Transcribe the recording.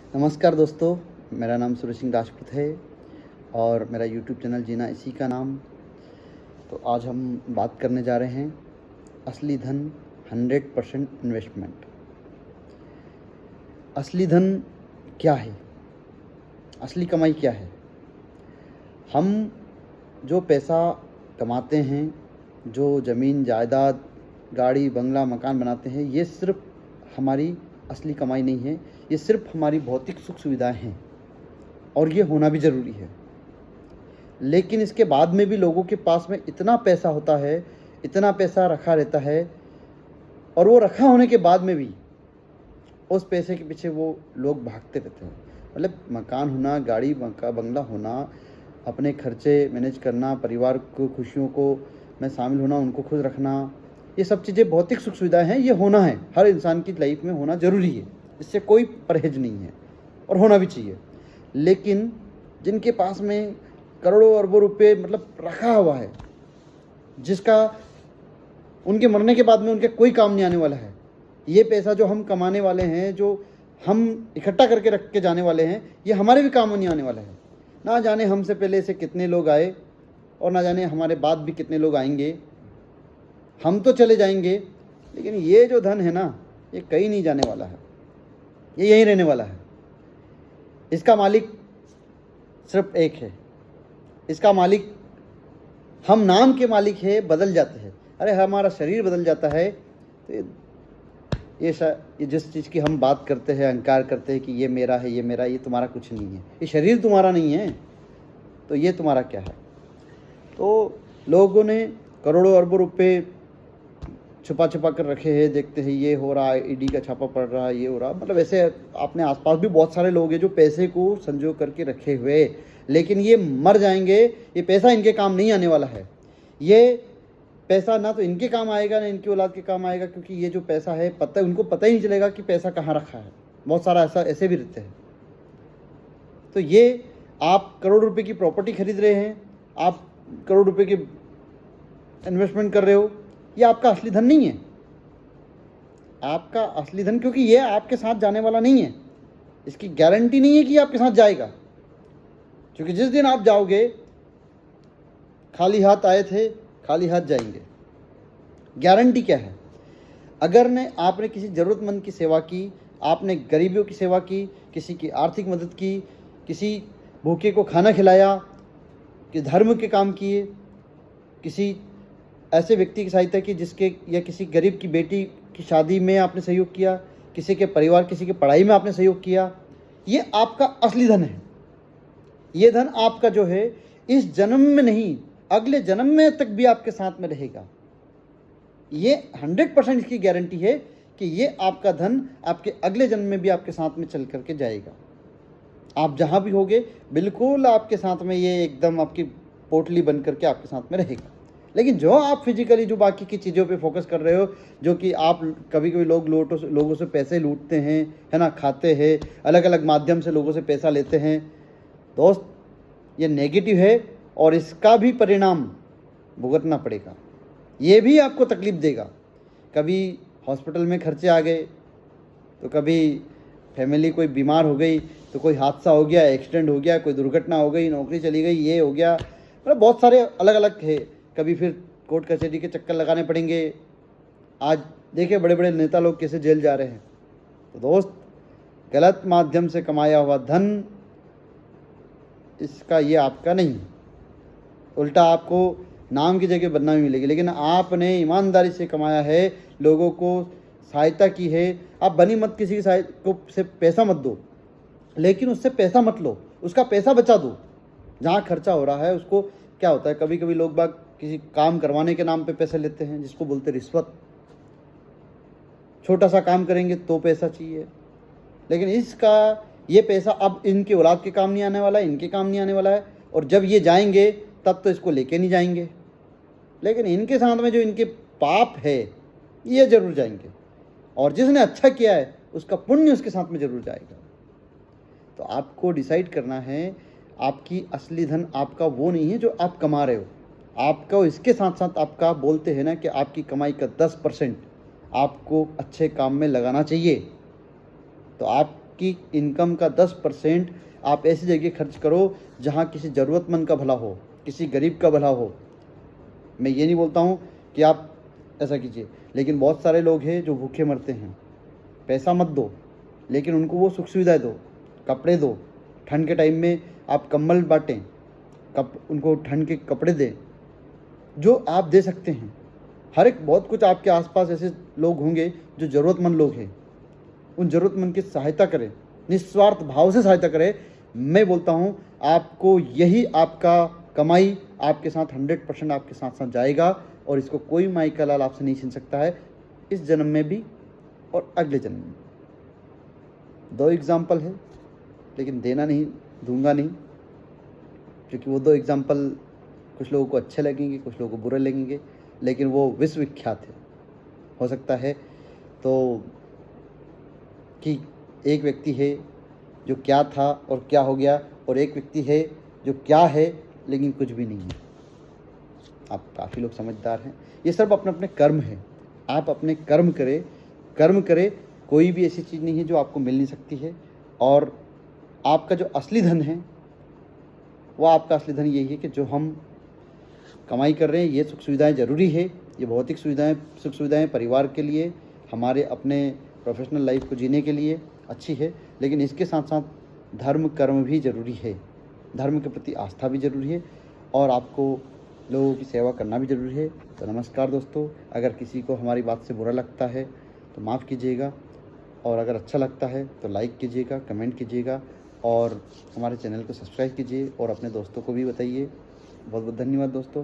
नमस्कार दोस्तों, मेरा नाम सुरेश सिंह राजपूत है और मेरा यूट्यूब चैनल जीना इसी का नाम। तो आज हम बात करने जा रहे हैं असली धन 100% इन्वेस्टमेंट। असली धन क्या है? असली कमाई क्या है? हम जो पैसा कमाते हैं, जो ज़मीन जायदाद, गाड़ी बंगला मकान बनाते हैं, ये सिर्फ हमारी असली कमाई नहीं है। ये सिर्फ हमारी भौतिक सुख सुविधाएं हैं और ये होना भी ज़रूरी है। लेकिन इसके बाद में भी लोगों के पास में इतना पैसा होता है, इतना पैसा रखा रहता है, और वो रखा होने के बाद में भी उस पैसे के पीछे वो लोग भागते रहते हैं। मतलब मकान होना, गाड़ी बंगला होना, अपने खर्चे मैनेज करना, परिवार को खुशियों को में शामिल होना, उनको खुश रखना, ये सब चीज़ें भौतिक सुख सुविधाएं हैं। ये होना है, हर इंसान की लाइफ में होना ज़रूरी है, इससे कोई परहेज नहीं है और होना भी चाहिए। लेकिन जिनके पास में करोड़ों अरबों रुपए मतलब रखा हुआ है, जिसका उनके मरने के बाद में उनके कोई काम नहीं आने वाला है, ये पैसा जो हम कमाने वाले हैं, जो हम इकट्ठा करके रख के जाने वाले हैं, ये हमारे भी काम नहीं आने वाला है। ना जाने हमसे पहले से कितने लोग आए और ना जाने हमारे बाद भी कितने लोग आएंगे। हम तो चले जाएंगे, लेकिन ये जो धन है ना, ये कहीं नहीं जाने वाला है, ये यहीं रहने वाला है। इसका मालिक सिर्फ एक है। इसका मालिक, हम नाम के मालिक है, बदल जाते हैं। अरे हमारा शरीर बदल जाता है तो ये जिस चीज़ की हम बात करते हैं, अहंकार करते हैं कि ये मेरा है, ये मेरा, ये तुम्हारा कुछ नहीं है। ये शरीर तुम्हारा नहीं है, तो ये तुम्हारा क्या है? तो लोगों ने करोड़ों अरबों रुपए छुपा छुपा कर रखे हैं। देखते हैं ये हो रहा है, ईडी का छापा पड़ रहा है, ये हो रहा, मतलब ऐसे अपने आसपास भी बहुत सारे लोग हैं जो पैसे को संजो करके रखे हुए, लेकिन ये मर जाएंगे। ये पैसा इनके काम नहीं आने वाला है। ये पैसा ना तो इनके काम आएगा, ना इनकी औलाद के काम आएगा, क्योंकि ये जो पैसा है, उनको पता ही नहीं चलेगा कि पैसा कहाँ रखा है। बहुत सारा ऐसे भी रहते हैं। तो ये आप करोड़ रुपए की प्रॉपर्टी खरीद रहे हैं, आप करोड़ रुपए की इन्वेस्टमेंट कर रहे हो, ये आपका असली धन नहीं है। आपका असली धन, क्योंकि ये आपके साथ जाने वाला नहीं है, इसकी गारंटी नहीं है कि आपके साथ जाएगा। क्योंकि जिस दिन आप जाओगे, खाली हाथ आए थे, खाली हाथ जाएंगे। गारंटी क्या है? अगर आपने किसी ज़रूरतमंद की सेवा की, आपने गरीबियों की सेवा की, किसी की आर्थिक मदद की, किसी भूखे को खाना खिलाया, कि धर्म के काम किए, किसी ऐसे व्यक्ति की सहायता की जिसके, या किसी गरीब की बेटी की शादी में आपने सहयोग किया, किसी के परिवार, किसी की पढ़ाई में आपने सहयोग किया, ये आपका असली धन है। ये धन आपका जो है, इस जन्म में नहीं, अगले जन्म में तक भी आपके साथ में रहेगा। ये 100% इसकी गारंटी है कि ये आपका धन आपके अगले जन्म में भी आपके साथ में चल करके जाएगा। आप जहाँ भी होगे, बिल्कुल आपके साथ में ये एकदम आपकी पोटली बन करके आपके साथ में रहेगा। लेकिन जो आप फिजिकली जो बाकी की चीज़ों पे फोकस कर रहे हो, जो कि आप कभी कभी लोगों से पैसे लूटते हैं, है ना, खाते हैं, अलग अलग माध्यम से लोगों से पैसा लेते हैं, दोस्त, ये नेगेटिव है और इसका भी परिणाम भुगतना पड़ेगा। ये भी आपको तकलीफ देगा। कभी हॉस्पिटल में खर्चे आ गए, तो कभी फैमिली कोई बीमार हो गई, तो कोई हादसा हो गया, एक्सीडेंट हो गया, कोई दुर्घटना हो गई, नौकरी चली गई, ये हो गया, मतलब बहुत सारे अलग अलग है। कभी फिर कोर्ट कचहरी के चक्कर लगाने पड़ेंगे। आज देखिए बड़े बड़े नेता लोग कैसे जेल जा रहे हैं। तो दोस्त, गलत माध्यम से कमाया हुआ धन, इसका ये आपका नहीं है। उल्टा आपको नाम की जगह बदनामी मिलेगी। लेकिन आपने ईमानदारी से कमाया है, लोगों को सहायता की है। आप बनी मत किसी को से पैसा मत दो, लेकिन उससे पैसा मत लो, उसका पैसा बचा दो। जहाँ खर्चा हो रहा है उसको, क्या होता है, कभी कभी लोग बाग किसी काम करवाने के नाम पे पैसे लेते हैं, जिसको बोलते रिश्वत। छोटा सा काम करेंगे तो पैसा चाहिए, लेकिन ये पैसा अब इनके औलाद के काम नहीं आने वाला है, इनके काम नहीं आने वाला है, और जब ये जाएंगे तब तो इसको लेके नहीं जाएंगे। लेकिन इनके साथ में जो इनके पाप है, ये जरूर जाएंगे, और जिसने अच्छा किया है उसका पुण्य उसके साथ में जरूर जाएगा। तो आपको डिसाइड करना है, आपकी असली धन आपका वो नहीं है जो आप कमा रहे हो। आपका इसके साथ साथ, आपका बोलते हैं ना कि आपकी कमाई का 10% आपको अच्छे काम में लगाना चाहिए। तो आप आपकी इनकम का 10% आप ऐसी जगह खर्च करो जहाँ किसी ज़रूरतमंद का भला हो, किसी गरीब का भला हो। मैं ये नहीं बोलता हूँ कि आप ऐसा कीजिए, लेकिन बहुत सारे लोग हैं जो भूखे मरते हैं। पैसा मत दो, लेकिन उनको वो सुख सुविधाएं दो, कपड़े दो। ठंड के टाइम में आप कंबल बांटें, उनको ठंड के कपड़े दें जो आप दे सकते हैं। हर एक बहुत कुछ आपके आसपास ऐसे लोग होंगे जो ज़रूरतमंद लोग हैं, उन ज़रूरतमंद की सहायता करें, निस्वार्थ भाव से सहायता करें। मैं बोलता हूँ आपको यही आपका कमाई आपके साथ 100% आपके साथ साथ जाएगा, और इसको कोई माई का लाल आपसे नहीं छीन सकता है, इस जन्म में भी और अगले जन्म में। 2 एग्जाम्पल है, लेकिन दूंगा नहीं, क्योंकि वो 2 एग्जाम्पल कुछ लोगों को अच्छे लगेंगे, कुछ लोगों को बुरे लगेंगे, लेकिन वो विश्वविख्यात है। हो सकता है तो कि एक व्यक्ति है जो क्या था और क्या हो गया, और एक व्यक्ति है जो क्या है लेकिन कुछ भी नहीं है। आप काफ़ी लोग समझदार हैं। ये सब अपने अपने कर्म है। आप अपने कर्म करें। कोई भी ऐसी चीज़ नहीं है जो आपको मिल नहीं सकती है। और आपका जो असली धन है, वो आपका असली धन यही है कि जो हम कमाई कर रहे हैं, ये सुख सुविधाएं ज़रूरी है। ये भौतिक सुख सुविधाएं परिवार के लिए, हमारे अपने प्रोफेशनल लाइफ को जीने के लिए अच्छी है, लेकिन इसके साथ साथ धर्म कर्म भी ज़रूरी है। धर्म के प्रति आस्था भी ज़रूरी है, और आपको लोगों की सेवा करना भी ज़रूरी है। तो नमस्कार दोस्तों, अगर किसी को हमारी बात से बुरा लगता है तो माफ़ कीजिएगा, और अगर अच्छा लगता है तो लाइक कीजिएगा, कमेंट कीजिएगा, और हमारे चैनल को सब्सक्राइब कीजिए, और अपने दोस्तों को भी बताइए। बहुत बहुत धन्यवाद दोस्तों।